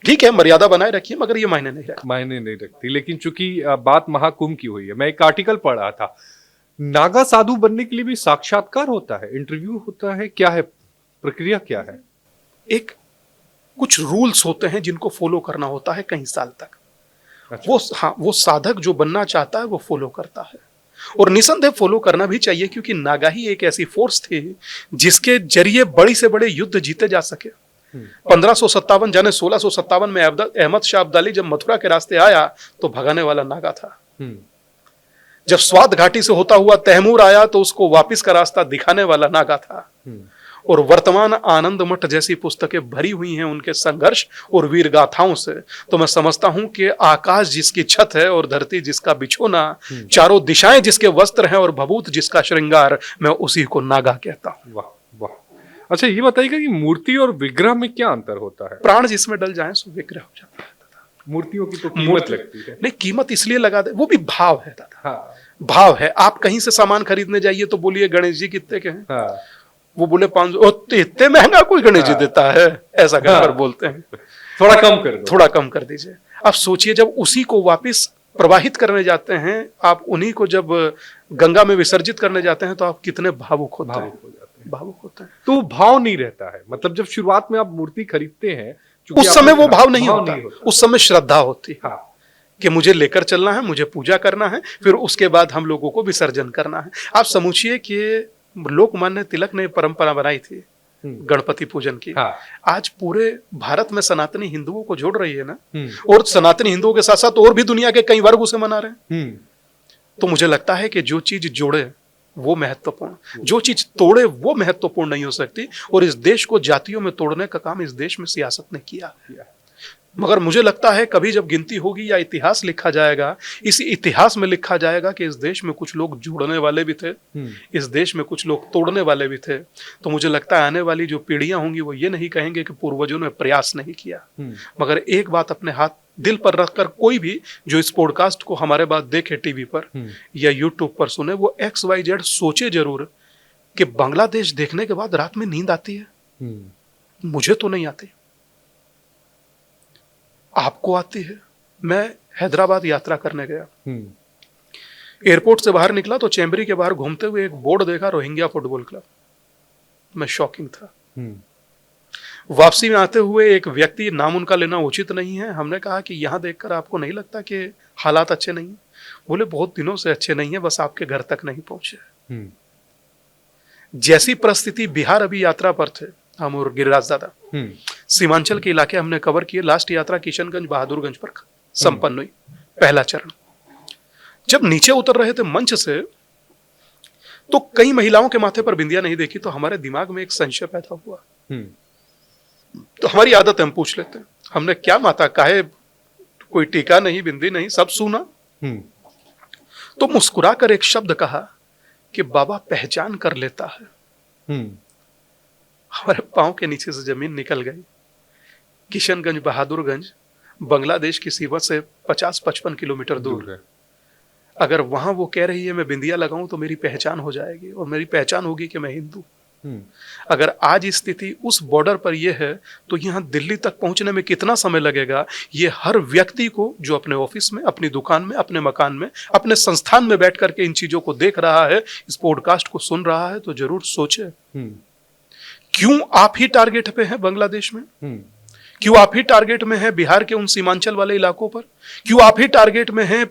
ठीक है, मर्यादा बनाए रखिए, मगर ये मायने नहीं रखती। लेकिन चूंकि बात महाकुंभ की हुई है, मैं एक आर्टिकल पढ़ रहा था, नागा साधु बनने के लिए भी साक्षात्कार होता है, इंटरव्यू होता है, क्या है प्रक्रिया, क्या है? एक कुछ रूल्स होते हैं जिनको फॉलो करना होता है कई साल तक। अच्छा। वो साधक जो बनना चाहता है वो फॉलो करता है, और निसंदेह फॉलो करना भी चाहिए, क्योंकि नागा ही एक ऐसी फोर्स थी जिसके जरिए बड़ी से बड़े युद्ध जीते जा सके। 1557 जाने 1657 में अहमद शाह अब्दाली जब मथुरा के रास्ते आया तो भगाने वाला नागा था। जब स्वात घाटी से होता हुआ तैमूर आया तो उसको वापिस का रास्ता दिखाने वाला नागा था। और वर्तमान आनंद मठ जैसी पुस्तकें भरी हुई हैं उनके संघर्ष और वीर गाथाओं से, तो मैं समझता हूं कि आकाश जिसकी छत है और धरती जिसका बिछोना, चारों दिशाएं जिसके वस्त्र हैं और भभूत जिसका श्रृंगार, मैं उसी को नागा कहता हूं। वाह वाह। अच्छा, ये बताइएगा कि मूर्ति और विग्रह में क्या अंतर होता है? प्राण जिसमें डल जाए सो विग्रह हो जाता है। मूर्तियों की तो कीमत लगती है। नहीं, कीमत इसलिए लगा दे, वो भी भाव है दादा। हाँ। भाव है। आप कहीं से सामान खरीदने जाइए तो बोलिए गणेश जी कितने के हैं? हाँ। वो बोले 500। इतने महंगा कोई गणेश जी देता है? ऐसा कहकर बोलते हैं। थोड़ा कम कर दो, थोड़ा कम कर दीजिए। आप सोचिए, जब उसी को वापस प्रवाहित करने जाते हैं, आप उन्हीं को जब गंगा में विसर्जित करने जाते हैं, तो आप कितने भावुक होते हैं। भावुक होते हैं। तो भाव नहीं रहता है, मतलब जब शुरुआत में आप मूर्ति खरीदते हैं उस समय वो भाव नहीं होता। उस समय श्रद्धा होती है। हाँ। कि मुझे लेकर चलना है, मुझे पूजा करना है, फिर उसके बाद हम लोगों को विसर्जन करना है। आप समझिए कि लोकमान्य तिलक ने परंपरा बनाई थी गणपति पूजन की। हाँ। आज पूरे भारत में सनातनी हिंदुओं को जोड़ रही है ना, और सनातनी हिंदुओं के साथ साथ और भी दुनिया के कई वर्ग उसे मना रहे हैं। तो मुझे लगता है कि जो चीज जोड़े वो महत्वपूर्ण, जो चीज तोड़े वो महत्वपूर्ण नहीं हो सकती। और इस देश को जातियों में तोड़ने का काम इस देश में सियासत ने किया। मगर मुझे लगता है कभी जब गिनती होगी या इतिहास लिखा जाएगा, इस इतिहास में लिखा जाएगा कि इस देश में कुछ लोग जोड़ने वाले भी थे, इस देश में कुछ लोग तोड़ने वाले भी थे। तो मुझे लगता है आने वाली जो पीढ़ियां होंगी वो ये नहीं कहेंगे कि पूर्वजों ने प्रयास नहीं किया। मगर एक बात अपने हाथ दिल पर रखकर कोई भी जो इस पॉडकास्ट को हमारे बाद देखे टीवी पर या यूट्यूब पर सुने, वो XYZ सोचे जरूर कि बांग्लादेश देखने के बाद रात में नींद आती है। मुझे तो नहीं आती, आपको आती है। मैं हैदराबाद यात्रा करने गया, एयरपोर्ट से बाहर निकला तो चेंबरी के बाहर घूमते हुए एक बोर्ड देखा, रोहिंग्या फुटबॉल क्लब। मैं शॉकिंग था। वापसी में आते हुए एक व्यक्ति, नाम उनका लेना उचित नहीं है, हमने कहा कि यहां देखकर आपको नहीं लगता कि हालात अच्छे नहीं है? बोले बहुत दिनों से अच्छे नहीं है, बस आपके घर तक नहीं पहुंचे। जैसी परिस्थिति बिहार अभी यात्रा पर थे हम और गिरिराज दादा, सीमांचल के इलाके हमने कवर किए। लास्ट यात्रा किशनगंज बहादुरगंज पर संपन्न हुई, पहला चरण। जब नीचे उतर रहे थे मंच से, तो कई महिलाओं के माथे पर बिंदिया नहीं देखी, तो हमारे दिमाग में एक संशय पैदा हुआ। तो हमारी आदत है, हम पूछ लेते हैं, हमने क्या माता, काहे कोई टीका नहीं, बिंदी नहीं, सब सुना। तो मुस्कुराकर एक शब्द कहा कि बाबा पहचान कर लेता है। हमारे पांव के नीचे से जमीन निकल गई। किशनगंज बहादुरगंज बांग्लादेश की सीमा से 50-55 किलोमीटर दूर है। अगर वहां वो कह रही है मैं बिंदिया लगाऊं तो मेरी पहचान हो जाएगी, और मेरी पहचान होगी कि मैं हिंदू। अगर आज स्थिति उस बॉर्डर पर यह है, तो यहां दिल्ली तक पहुंचने में कितना समय लगेगा, ये हर व्यक्ति को जो अपने ऑफिस में, अपनी दुकान में, अपने मकान में, अपने संस्थान में बैठ करके इन चीजों को देख रहा है, इस पॉडकास्ट को सुन रहा है, तो जरूर सोचे क्यों आप ही टारगेट पे हैं बांग्लादेश में? क्यों आप ही टारगेट में हैं बिहार के उन सीमांचल वाले इलाकों पर? क्यों आप ही टारगेट में हैं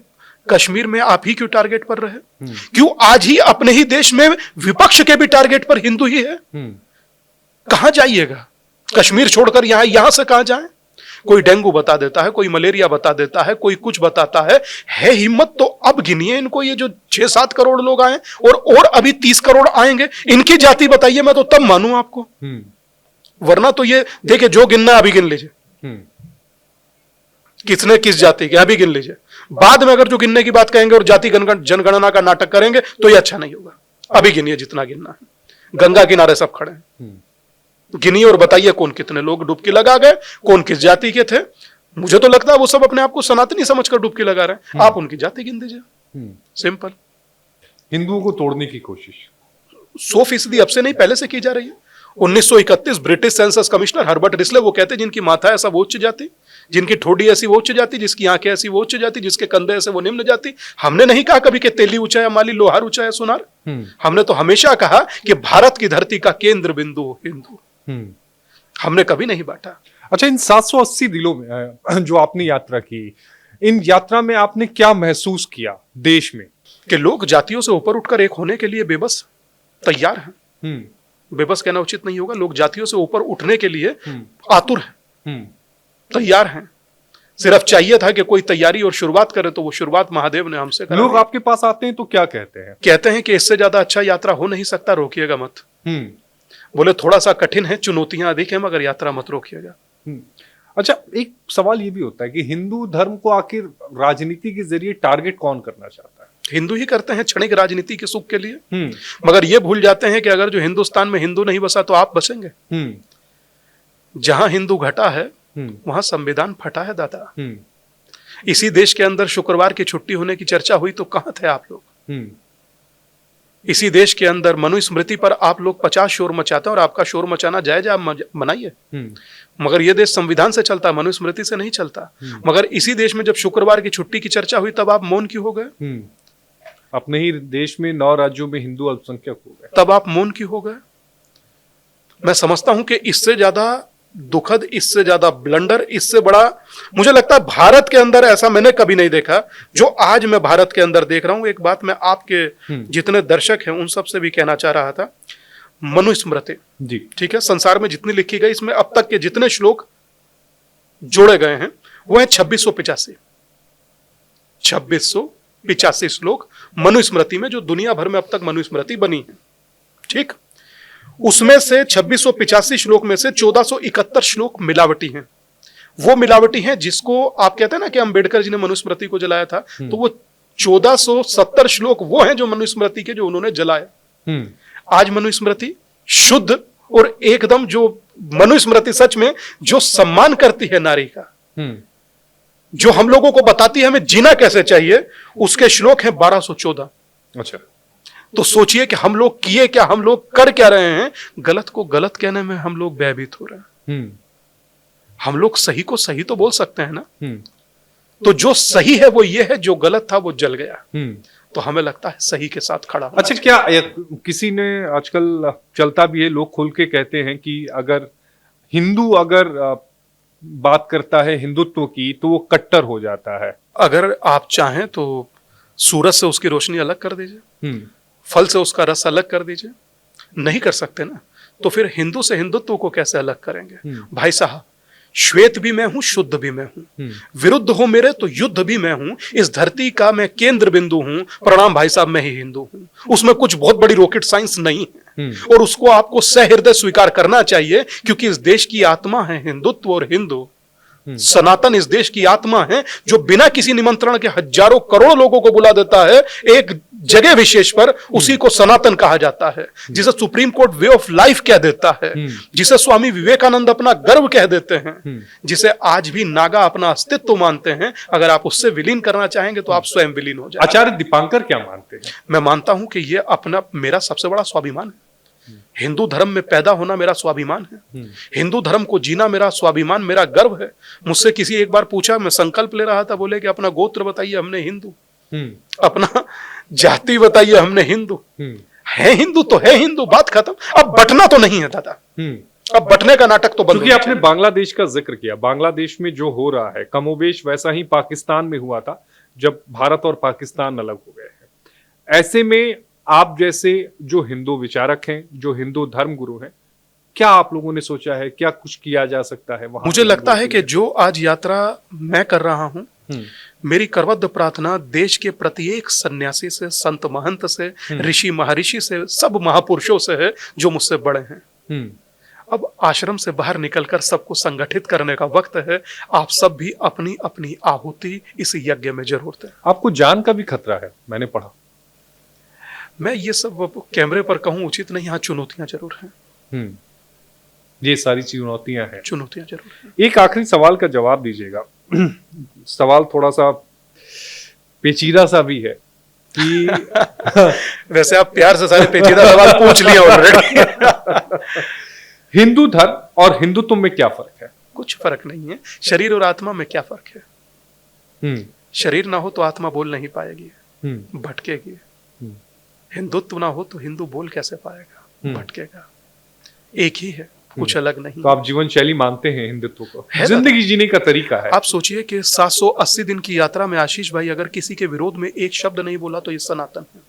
कश्मीर में? आप ही क्यों टारगेट पर रहे? क्यों आज ही अपने ही देश में विपक्ष के भी टारगेट पर हिंदू ही है? कहां जाइएगा? कश्मीर छोड़कर यहां से कहां जाएं? कोई डेंगू बता देता है, कोई मलेरिया बता देता है, कोई कुछ बताता है हिम्मत तो अब गिनिए इनको, ये जो 6-7 करोड़ लोग आए और अभी 30 करोड़ आएंगे, इनकी जाति बताइए, मैं तो तब मानूं आपको। वरना तो ये देखिए, जो गिनना अभी गिन लीजिए, किसने किस जाति के अभी गिन लीजिए। बाद में अगर जो गिनने की बात कहेंगे और जाति जनगणना का नाटक करेंगे तो ये अच्छा नहीं होगा। अभी गिनिए जितना गिनना है। गंगा किनारे सब खड़े हैं, गिनिए और बताइए कौन कितने लोग डुबकी लगा गए, कौन किस जाति के थे। मुझे तो लगता है वो सब अपने आप को सनातनी समझकर डुबकी लगा रहे हैं। आप उनकी जाति गिन दीजिए, सिंपल। हिंदुओं को तोड़ने की कोशिश 100% अब से नहीं, पहले से की जा रही है। 1931 British census commissioner Herbert Risley वो कहते हैं जिनकी माथा ऐसा वो उच्च जाति, जिनकी ठोडी ऐसी वो उच्च जाति, जिसकी आंखें ऐसी वो उच्च जाति, जिसके कंधे ऐसे वो निम्न जाति। हमने नहीं कहा कभी कि तेली ऊंचा है माली, लोहार ऊंचा है सुनार। हमने तो हमेशा कहा कि भारत की धरती का केंद्र बिंदु हिंदू। हमने कभी नहीं बांटा। अच्छा, इन 780 दिनों में जो आपने यात्रा की, इन यात्रा में आपने क्या महसूस किया देश में? कि लोग जातियों से ऊपर उठकर एक होने के लिए बेबस तैयार हैं। बेबस कहना उचित नहीं होगा, लोग जातियों से ऊपर उठने के लिए आतुर हैं, तैयार हैं। सिर्फ चाहिए था कि कोई तैयारी और शुरुआत करे, तो वो शुरुआत महादेव ने हमसे करा। लोग आपके पास आते हैं तो क्या कहते हैं? कहते हैं कि इससे ज्यादा अच्छा यात्रा हो नहीं सकता, रोकिएगा मत। बोले थोड़ा सा कठिन है, चुनौतियां अधिक है, मगर यात्रा मत रोकिएगा। अच्छा, एक सवाल ये भी होता है कि हिंदू धर्म को आखिर राजनीति के जरिए टारगेट कौन करना चाहता है? हिंदू ही करते हैं क्षणिक राजनीति के सुख के लिए, मगर ये भूल जाते हैं कि अगर जो हिंदुस्तान में हिंदू नहीं बसा तो आप बसेंगे। जहां हिंदू घटा है वहां संविधान फटा है दादा। इसी देश के अंदर शुक्रवार की छुट्टी होने की चर्चा हुई तो कहां थे आप लोग? इसी देश के अंदर मनुस्मृति पर आप लोग 50 शोर मचाते हैं, और आपका शोर मचाना जायज, आप मनाइए, मगर यह देश संविधान से चलता है, मनुस्मृति से नहीं चलता। मगर इसी देश में जब शुक्रवार की छुट्टी की चर्चा हुई तब आप मौन क्यों हो गए? अपने ही देश में 9 राज्यों में हिंदू अल्पसंख्यक हो गए, तब आप मौन क्यों हो गए? मैं समझता हूं कि इससे ज्यादा दुखद, इससे ज्यादा ब्लंडर, इससे बड़ा मुझे लगता है भारत के अंदर ऐसा मैंने कभी नहीं देखा जो आज मैं भारत के अंदर देख रहा हूं। एक बात मैं आपके जितने दर्शक हैं उन सब से भी कहना चाह रहा था, मनुस्मृति जी ठीक है, संसार में जितनी लिखी गई इसमें अब तक के जितने श्लोक जोड़े गए हैं वो है 2685 श्लोक मनुस्मृति में, जो दुनिया भर में अब तक मनुस्मृति बनी है। ठीक, उसमें से 2685 श्लोक में से 1471 श्लोक मिलावटी हैं। वो मिलावटी हैं जिसको आप कहते हैं ना कि अंबेडकर जी ने मनुस्मृति को जलाया था, तो वो 1470 श्लोक वो हैं जो मनुस्मृति के जो उन्होंने जलाया। आज मनुस्मृति शुद्ध और एकदम, जो मनुस्मृति सच में जो सम्मान करती है नारी का, जो हम लोगों को बताती है हमें जीना कैसे चाहिए, उसके श्लोक हैं 1214। अच्छा, तो सोचिए कि हम लोग किए क्या, हम लोग कर क्या रहे हैं? गलत को गलत कहने में हम लोग भयभीत हो रहे हैं। हम लोग सही को सही तो बोल सकते हैं ना। तो जो सही है वो ये है, जो गलत था वो जल गया। तो हमें लगता है सही के साथ खड़ा होना। अच्छा, क्या किसी ने आजकल चलता भी है, लोग खुल के कहते हैं कि अगर हिंदू बात करता है हिंदुत्व की तो वो कट्टर हो जाता है। अगर आप चाहें तो सूरज से उसकी रोशनी अलग कर दीजिए, फल से उसका रस अलग कर दीजिए। नहीं कर सकते ना, तो फिर हिंदू से हिंदुत्व को कैसे अलग करेंगे? भाई साहब, श्वेत भी मैं हूं, शुद्ध भी मैं हूं, विरुद्ध हो मेरे तो युद्ध भी मैं हूं, इस धरती का मैं केंद्र बिंदु हूं, प्रणाम भाई साहब मैं ही हिंदू हूं। उसमें कुछ बहुत बड़ी रॉकेट साइंस नहीं है, और उसको आपको सहृदय स्वीकार करना चाहिए, क्योंकि इस देश की आत्मा है हिंदुत्व और हिंदू। सनातन इस देश की आत्मा है, जो बिना किसी निमंत्रण के हजारों करोड़ों लोगों को बुला देता है एक जगह विशेष पर, उसी को सनातन कहा जाता है, जिसे supreme court way of life कह देता है, जिसे स्वामी विवेकानंद अपना गर्व कह देते हैं, जिसे आज भी नागा अपना अस्तित्व मानते हैं। अगर आप उससे विलीन करना चाहेंगे तो आप स्वयं विलीन हो जाए। आचार्य दीपांकर क्या मानते हैं? मैं मानता हूं कि यह अपना मेरा सबसे बड़ा स्वाभिमान है। हिंदू धर्म में पैदा होना मेरा स्वाभिमान है, हिंदू धर्म को जीना मेरा स्वाभिमान, मेरा गर्व है। मुझसे किसी एक बार पूछा, मैं संकल्प ले रहा था, बोले कि अपना गोत्र बताइए, हमने हिंदू, अपना जाति बताइए, हमने हिंदू। है हिंदू तो है हिंदू, बात खत्म। अब बटना तो नहीं है दादा, अब बटने का नाटक तो बंद। क्योंकि आपने बांग्लादेश का जिक्र किया, बांग्लादेश में जो हो रहा है कमोबेश वैसा ही पाकिस्तान में हुआ था जब भारत और पाकिस्तान अलग हो गए हैं। ऐसे में आप जैसे जो हिंदू विचारक हैं, जो हिंदू धर्म गुरु हैं, क्या आप लोगों ने सोचा है, क्या कुछ किया जा सकता है वहां? मुझे लगता है कि जो आज यात्रा मैं कर रहा हूं, मेरी करबद्ध प्रार्थना देश के प्रत्येक सन्यासी से, संत महंत से, ऋषि महर्षि से, सब महापुरुषों से है जो मुझसे बड़े हैं। अब आश्रम से बाहर निकलकर सबको संगठित करने का वक्त है। आप सब भी अपनी अपनी आहुति इस यज्ञ में जरूर दें। आपको जान का भी खतरा है, मैंने पढ़ा। मैं ये सब कैमरे पर कहूं उचित नहीं, यहाँ चुनौतियां जरूर हैं। ये सारी चुनौतियां हैं, चुनौतियां जरूर हैं। एक आखिरी सवाल का जवाब दीजिएगा। सवाल थोड़ा सा पेचीदा सा भी है कि वैसे आप प्यार से सारे पेचीदा सवाल पूछ लिए ऑलरेडी। हिंदू धर्म और हिंदुत्व में क्या फर्क है? कुछ फर्क नहीं है। शरीर और आत्मा में क्या फर्क है? शरीर ना हो तो आत्मा बोल नहीं पाएगी, भटकेगी। हिंदुत्व ना हो तो हिंदू बोल कैसे पाएगा, भटकेगा। एक ही है, कुछ अलग नहीं। तो आप जीवन शैली मानते हैं हिंदुत्व को, जिंदगी जीने का तरीका है। आप सोचिए कि 780 दिन की यात्रा में आशीष भाई अगर किसी के विरोध में एक शब्द नहीं बोला तो ये सनातन है।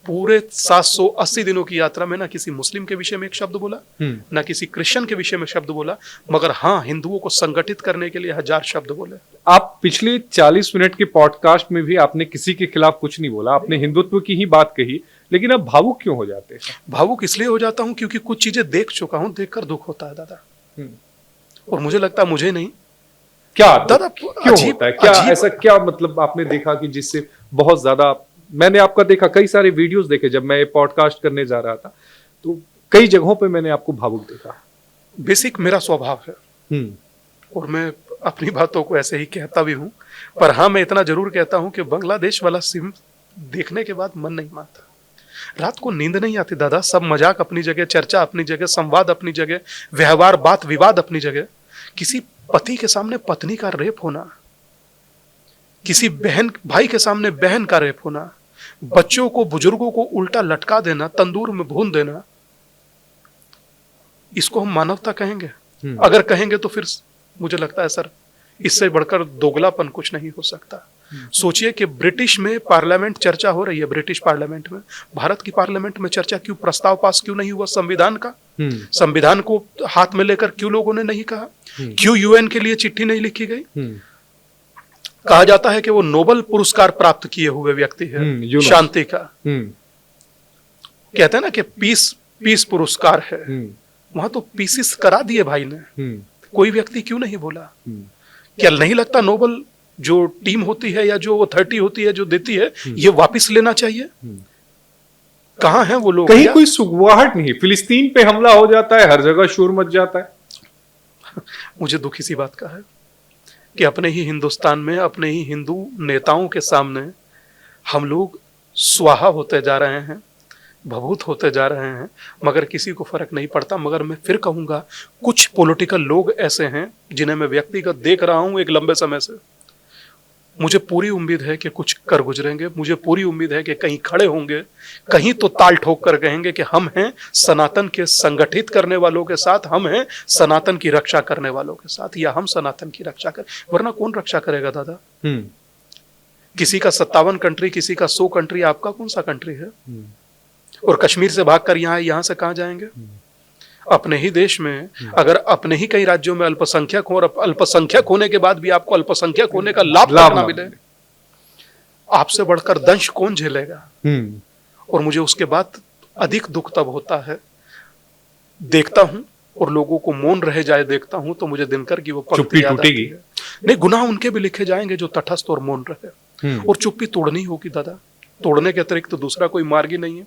पूरे 780 दिनों की यात्रा में ना किसी मुस्लिम के विषय में एक शब्द बोला, ना किसी क्रिश्चियन के विषय में शब्द बोला, मगर हाँ हिंदुओं को संगठित करने के लिए 1000 शब्द बोले। आप पिछले 40 मिनट के पॉडकास्ट में भी आपने किसी के खिलाफ कुछ नहीं बोला, आपने हिंदुत्व की ही बात कही, लेकिन अब भावुक क्यों हो जाते हैं? भावुक इसलिए हो जाता हूं क्योंकि कुछ चीजें देख चुका हूं, देखकर दुख होता है दादा। और मुझे लगता है मुझे नहीं, क्या दादा क्यों होता है? क्या ऐसा क्या मतलब आपने देखा कि जिससे बहुत ज्यादा, मैंने आपका देखा, कई सारे वीडियोस देखे जब मैं पॉडकास्ट करने जा रहा था, तो कई जगहों पे मैंने आपको भावुक देखा। बेसिक मेरा स्वभाव है और मैं अपनी बातों को ऐसे ही कहता भी हूं, पर हाँ मैं इतना जरूर कहता हूं कि बांग्लादेश वाला सिम देखने के बाद मन नहीं मानता, रात को नींद नहीं आती दादा। सब मजाक अपनी जगह, चर्चा अपनी जगह, संवाद अपनी जगह, व्यवहार बात विवाद अपनी जगह, किसी पति के सामने पत्नी का रेप होना, किसी बहन भाई के सामने बहन का रेप होना, बच्चों को बुजुर्गों को उल्टा लटका देना, तंदूर में भून देना, इसको हम मानवता कहेंगे? अगर कहेंगे तो फिर मुझे लगता है सर इससे बढ़कर दोगलापन कुछ नहीं हो सकता। सोचिए कि ब्रिटिश में पार्लियामेंट चर्चा हो रही है, ब्रिटिश पार्लियामेंट में, भारत की पार्लियामेंट में चर्चा क्यों, प्रस्ताव पास क्यों नहीं हुआ संविधान का? संविधान को हाथ में लेकर क्यों लोगों ने नहीं कहा? क्यों यूएन के लिए चिट्ठी नहीं लिखी गई? कहा जाता है कि वो नोबेल पुरस्कार प्राप्त किए हुए व्यक्ति है शांति का, कहते हैं ना कि पीस पुरस्कार है, वहां तो पीसीस करा दिए भाई ने, कोई व्यक्ति क्यों नहीं बोला? क्या नहीं लगता नोबेल जो टीम होती है या जो अथॉरिटी होती है जो देती है, ये वापस लेना चाहिए? कहां है वो लोग? कहीं कोई सुगवाहट नहीं, फिलिस्तीन पे हमला हो जाता है, हर जगह शोर मच जाता है। मुझे दुख इसी बात का है कि अपने ही हिंदुस्तान में, अपने ही हिंदू नेताओं के सामने हम लोग स्वाहा होते जा रहे हैं, भभूत होते जा रहे हैं, मगर किसी को फर्क नहीं पड़ता। मगर मैं फिर कहूंगा कुछ पॉलिटिकल लोग ऐसे हैं जिन्हें मैं व्यक्तिगत देख रहा हूं एक लंबे समय से, मुझे पूरी उम्मीद है कि कुछ कर गुजरेंगे, मुझे पूरी उम्मीद है कि कहीं खड़े होंगे, कहीं तो ताल ठोक कर कहेंगे कि हम हैं सनातन के संगठित करने वालों के साथ, हम हैं सनातन की रक्षा करने वालों के साथ, या हम सनातन की रक्षा कर, वरना कौन रक्षा करेगा दादा? किसी का 57 कंट्री, किसी का 100 कंट्री, आपका कौन सा कंट्री है? और कश्मीर से भागकर यहां से कहां जाएंगे? अपने ही देश में अगर अपने ही कई राज्यों में अल्पसंख्यक हो और अल्पसंख्यक होने के बाद भी आपको अल्पसंख्यक होने का लाभ ना मिले, आपसे बढ़कर दंश कौन झेलेगा? और मुझे उसके बाद अधिक दुख तब होता है, देखता हूं और लोगों को मौन रह जाए देखता हूं तो मुझे दिनकर की वो चुप्पी टूटेगी। नहीं, गुनाह उनके भी लिखे जाएंगे जो तटस्थ और मौन रहे, और चुप्पी तोड़नी होगी दादा, तोड़ने के अतिरिक्त तो दूसरा कोई मार्ग ही नहीं है।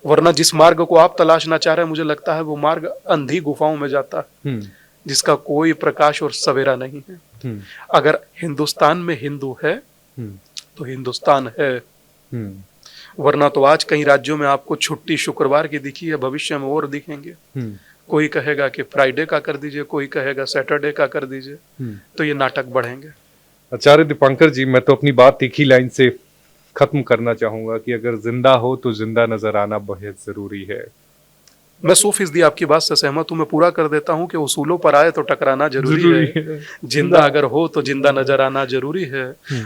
वरना जिस मार्ग को आप तलाशना चाह रहे हैं, मुझे लगता है वो मार्ग अंधी गुफाओं में जाता है, जिसका कोई प्रकाश और सवेरा नहीं है। अगर हिंदुस्तान में हिंदू है तो हिंदुस्तान है, वरना तो आज कई राज्यों में आपको छुट्टी शुक्रवार की दिखी है, भविष्य में और दिखेंगे। कोई कहेगा कि फ्राइडे का कर दीजिए, कोई कहेगा सैटरडे का कर दीजिए, तो ये नाटक बढ़ेंगे। आचार्य दीपांकर जी, मैं तो अपनी बात एक ही लाइन से खत्म करना चाहूंगा कि अगर जिंदा हो तो जिंदा नजर आना बहुत जरूरी है। मैं 100% आपकी बात से सहमत हूं। मैं पूरा कर देता हूं कि उसूलों पर आए तो टकराना जरूरी है, जिंदा अगर हो तो जिंदा नजर आना जरूरी है।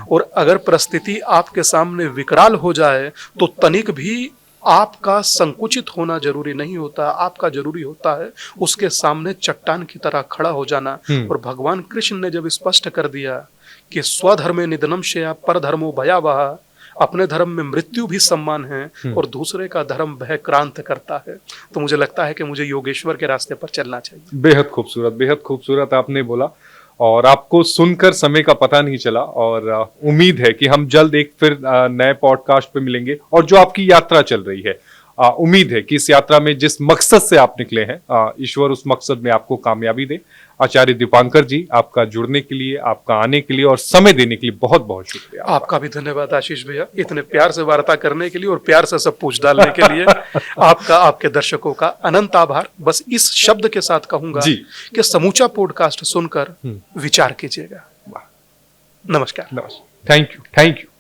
और अगर परिस्थिति आपके सामने विकराल हो जाए तो तनिक भी आपका संकुचित होना जरूरी नहीं होता, आपका जरूरी होता है उसके सामने चट्टान की तरह खड़ा हो जाना। और भगवान कृष्ण ने जब स्पष्ट कर दिया कि स्वधर्मे निधनम शेया परधर्मो भयावह, अपने धर्म में मृत्यु भी सम्मान है और दूसरे का धर्म भय क्रांत करता है, तो मुझे लगता है कि मुझे योगेश्वर के रास्ते पर चलना चाहिए। बेहद खूबसूरत आपने बोला, और आपको सुनकर समय का पता नहीं चला, और उम्मीद है कि हम जल्द एक फिर नए पॉडकास्ट पे मिलेंगे। और जो आपकी यात्रा चल रही है, उम्मीद है कि इस यात्रा में जिस मकसद से आप निकले हैं, ईश्वर उस मकसद में आपको कामयाबी दे। आचार्य दीपांकर जी, आपका जुड़ने के लिए, आपका आने के लिए और समय देने के लिए बहुत बहुत शुक्रिया। आपका भी धन्यवाद आशीष भैया, इतने प्यार से वार्ता करने के लिए और प्यार से सब पूछ डालने के लिए। आपका, आपके दर्शकों का अनंत आभार। बस इस शब्द के साथ कहूंगा कि समूचा पॉडकास्ट सुनकर विचार कीजिएगा। नमस्कार। Thank you.